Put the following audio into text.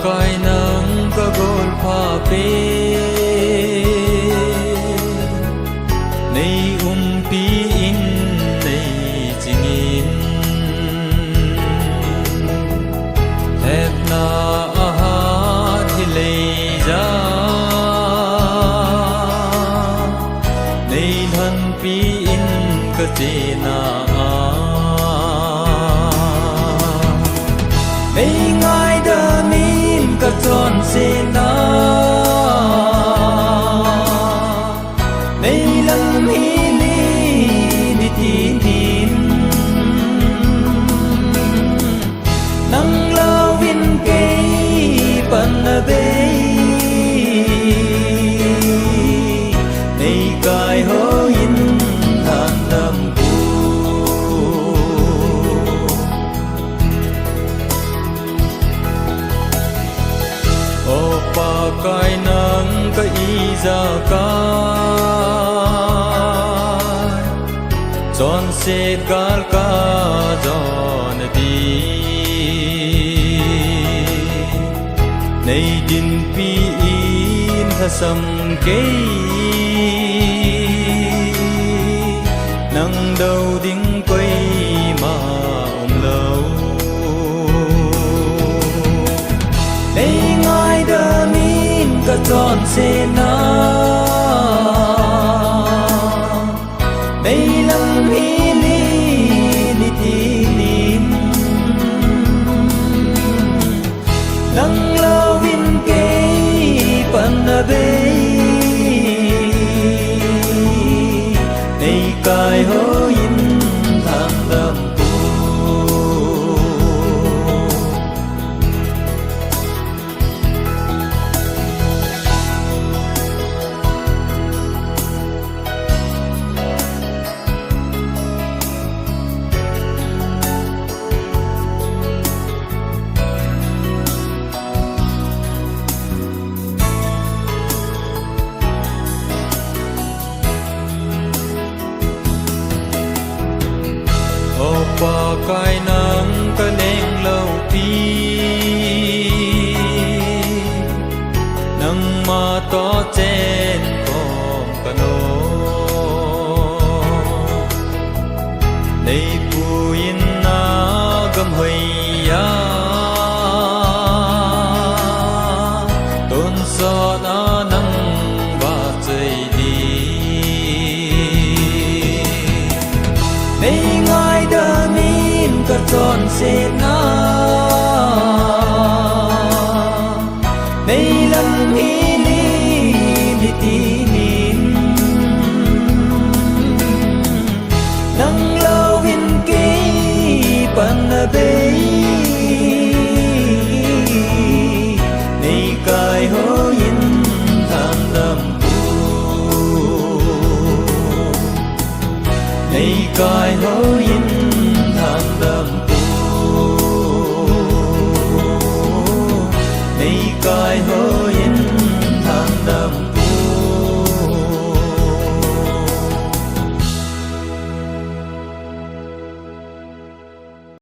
kai nang ka gol pha pe nei pi in nei chingin hep na aha hi le ja nei than pi in ka che na nei ngai da min ka chon se na nei lam hi li ni ti nin nang la win ke pan na be nei kai ho in than lam pa kai nang ka i za ka chon se gal ka jon di nei din pi in hasam ke nang đâu ding quay mà lâu nei ngai da min ka chon se na nei lam hi li ni ti nin nang lo win ke pan na be nei kai ho in thang lam pa kai nang ka neng lâu pi nang ma to chen kom ka no nei pu in na gam hoi ya ton so na nang ba chei di nei ngai da min ka chon se na nei lam hi li ni ti nin nang lo win ke pan na be nei kai ho in tham lam pu nei kai ho in tham lam pu nei kai ho